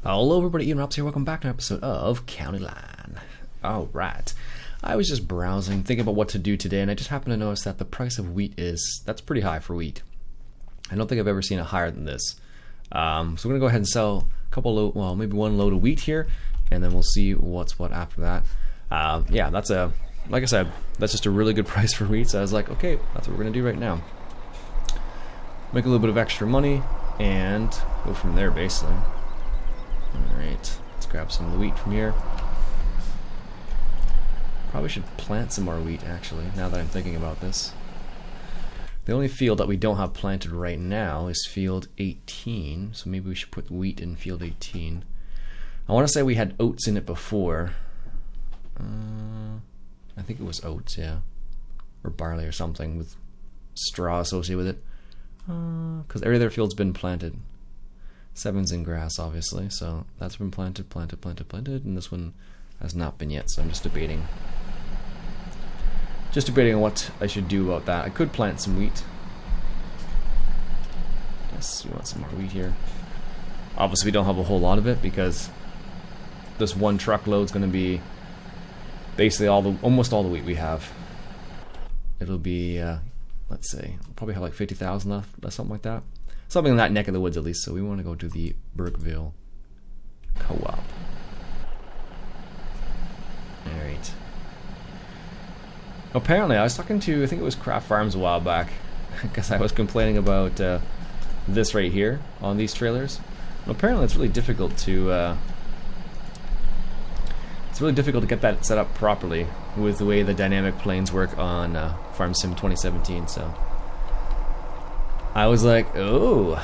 Hello everybody, Iain Robson here. Welcome back to an episode of County Line. Alright, I was just browsing, thinking about what to do today, and I just happened to notice that the price of wheat that's pretty high for wheat. I don't think I've ever seen it higher than this. So we're going to go ahead and sell a couple maybe one load of wheat here, and then we'll see what's what after that. Yeah, that's like I said, that's just a really good price for wheat, so I was like, okay, that's what we're going to do right now. Make a little bit of extra money, and go from there, basically. Alright, let's grab some of the wheat from here. Probably should plant some more wheat, actually, now that I'm thinking about this. The only field that we don't have planted right now is field 18, so maybe we should put wheat in field 18. I want to say we had oats in it before. I think it was oats, yeah. Or barley or something with straw associated with it. Because every other field's been planted. 7's in grass, obviously, so that's been planted, and this one has not been yet, so I'm just debating. Just debating on what I should do about that. I could plant some wheat. Yes, we want some more wheat here. Obviously, we don't have a whole lot of it because this one truckload is going to be basically almost all the wheat we have. It'll be, let's say, we'll probably have like 50,000 left, or something like that. Something in that neck of the woods at least, so we want to go to the Burkeville Co-op. Alright. Apparently, I was talking to, I think it was Craft Farms a while back, because I was complaining about this right here on these trailers. And apparently it's really difficult to get that set up properly with the way the dynamic planes work on Farm Sim 2017, so I was like, oh,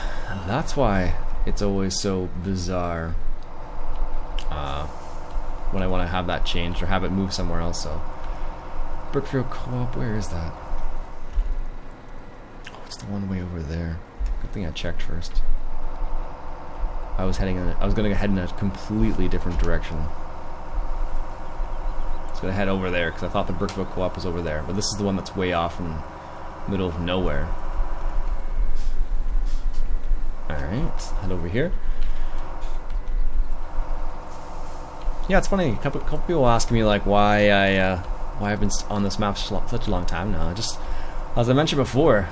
that's why it's always so bizarre when I want to have that changed or have it move somewhere else. So, Brookfield Co-op, where is that? Oh, it's the one way over there. Good thing I checked first. I was going to head in a completely different direction. I was going to head over there because I thought the Brookfield Co-op was over there, but this is the one that's way off in the middle of nowhere. Alright, head over here. Yeah, it's funny. A couple people ask me like why I've been on this map such a long time now. Just as I mentioned before,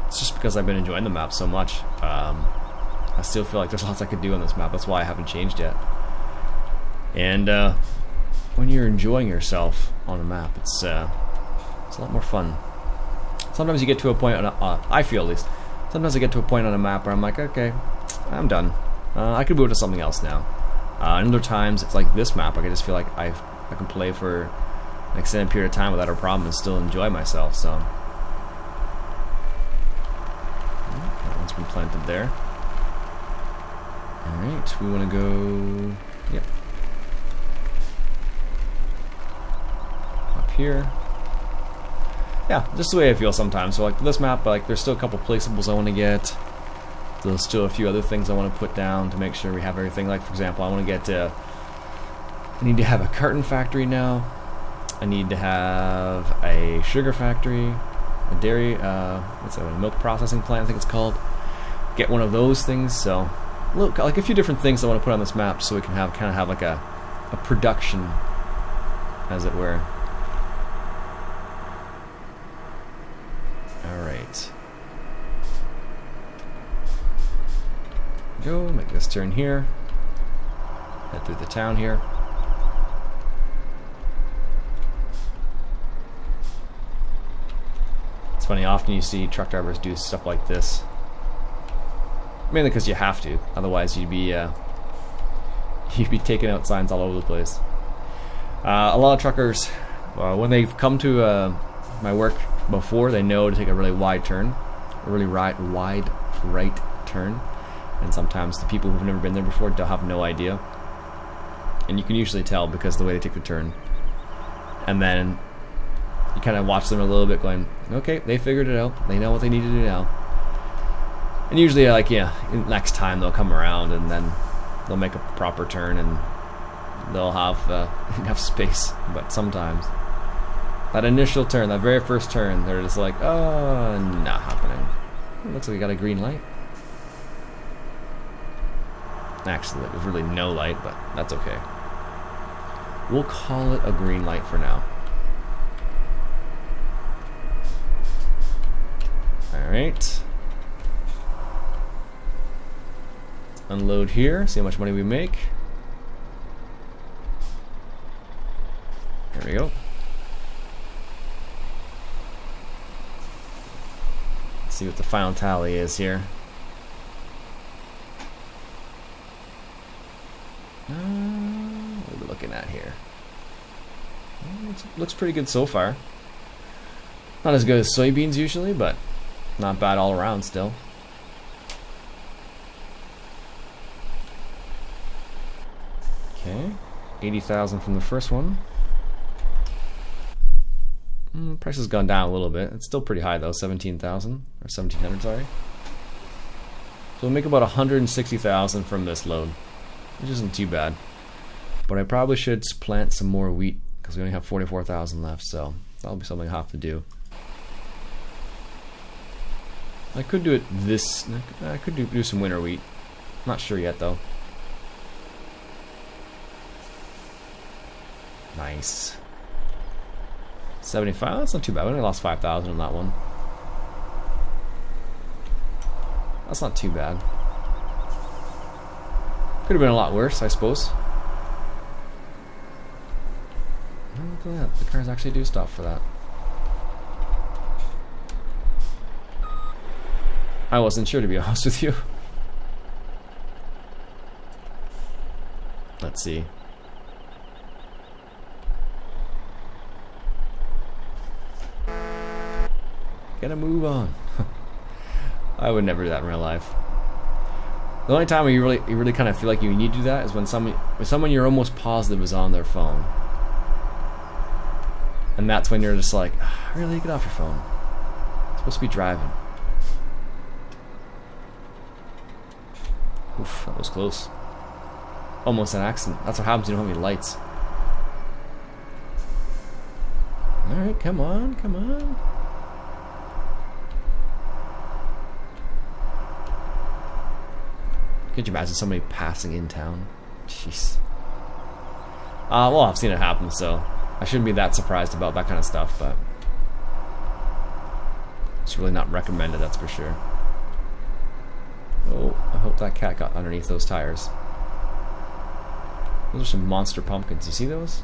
it's just because I've been enjoying the map so much. I still feel like there's lots I could do on this map. That's why I haven't changed yet. And when you're enjoying yourself on a map, it's a lot more fun. Sometimes you get to a point, I feel at least. Sometimes I get to a point on a map where I'm like, okay, I'm done. I could move to something else now. And other times, it's like this map. Like I just feel like I can play for an extended period of time without a problem and still enjoy myself. So that one's been planted there. All right, we want to go. Yep. Up here. Yeah, just the way I feel sometimes. So like this map, like there's still a couple placeables I want to get. There's still a few other things I want to put down to make sure we have everything. Like for example, I want to get I need to have a carton factory now. I need to have a sugar factory, a dairy, what's that, a milk processing plant I think it's called. Get one of those things. So look, like a few different things I want to put on this map so we can kind of have like a production, as it were. Alright. Go, make this turn here. Head through the town here. It's funny, often you see truck drivers do stuff like this. Mainly because you have to, otherwise you'd be taking out signs all over the place. A lot of truckers, when they come to my work before, they know to take a really wide turn, a really wide right turn, and sometimes the people who've never been there before don't have no idea, and you can usually tell because of the way they take the turn. And then you kind of watch them a little bit going, okay, they figured it out, they know what they need to do now. And usually like, yeah, next time they'll come around and then they'll make a proper turn and they'll have enough space. But sometimes that initial turn, that very first turn, they're just like, oh, not happening. It looks like we got a green light. Actually, there's really no light, but that's okay. We'll call it a green light for now. Alright. Unload here, see how much money we make. There we go. Let's see what the final tally is here. What are we looking at here? Well, looks pretty good so far. Not as good as soybeans usually, but not bad all around still. Okay, 80,000 from the first one. Price has gone down a little bit. It's still pretty high though, 17,000 or 1,700, sorry. So we'll make about 160,000 from this load, which isn't too bad. But I probably should plant some more wheat because we only have 44,000 left, so that'll be something I'll have to do. I could do it this. I could do some winter wheat. Not sure yet though. Nice. 75. That's not too bad. We only lost 5,000 on that one. That's not too bad. Could have been a lot worse, I suppose. Oh, look at that. The cars actually do stop for that. I wasn't sure, to be honest with you. Let's see. Gotta move on. I would never do that in real life. The only time where you really kind of feel like you need to do that is when someone you're almost positive is on their phone, and that's when you're just like, really, get off your phone. You're supposed to be driving. Oof, that was close. Almost an accident. That's what happens when you don't have any lights. All right, come on, come on. Could you imagine somebody passing in town? Jeez. Well, I've seen it happen, so I shouldn't be that surprised about that kind of stuff, but it's really not recommended, that's for sure. Oh, I hope that cat got underneath those tires. Those are some monster pumpkins. You see those?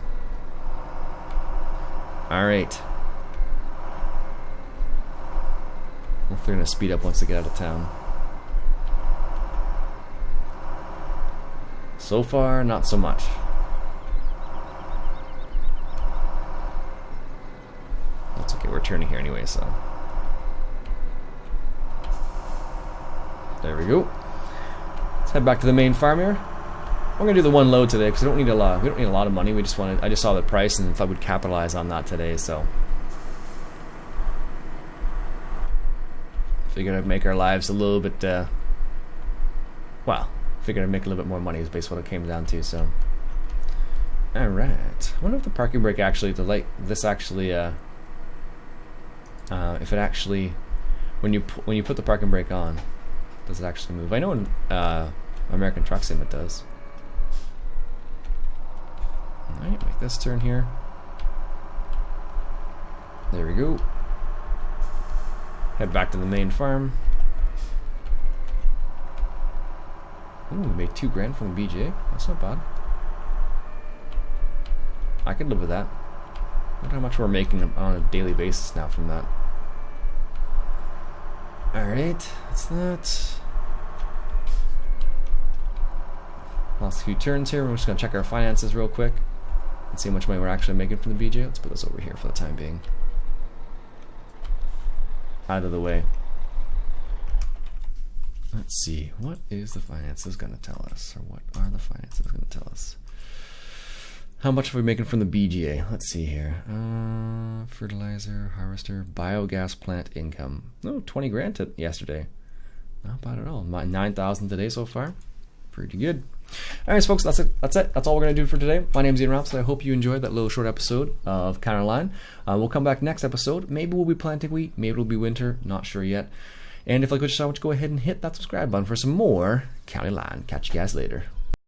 Alright. Well, they're going to speed up once they get out of town. So far, not so much. That's okay, we're turning here anyway, so. There we go. Let's head back to the main farm here. We're gonna do the one load today because we don't need a lot of money. I just saw the price and thought we'd capitalize on that today, so figured I'd make our lives a little bit figured I'd make a little bit more money is basically what it came down to, so. Alright. I wonder if the parking brake actually, if it actually, when you put the parking brake on, does it actually move? I know in American Truck Sim it does. Alright, make this turn here. There we go. Head back to the main farm. Ooh, we made $2,000 from the BGA. That's not bad. I could live with that. Look how much we're making on a daily basis now from that. Alright, that's that. Last few turns here. We're just going to check our finances real quick and see how much money we're actually making from the BGA. Let's put this over here for the time being. Out of the way. Let's see, what is the finances going to tell us? Or what are the finances going to tell us? How much are we making from the BGA? Let's see here. Fertilizer, harvester, biogas plant income. Oh, $20,000 yesterday. Not bad at all. 9,000 today so far. Pretty good. Alright, folks, that's it. That's all we're going to do for today. My name's Iain Robson. I hope you enjoyed that little short episode of Counterline. We'll come back next episode. Maybe we'll be planting wheat. Maybe it'll be winter. Not sure yet. And if you like what you saw, go ahead and hit that subscribe button for some more County Line. Catch you guys later.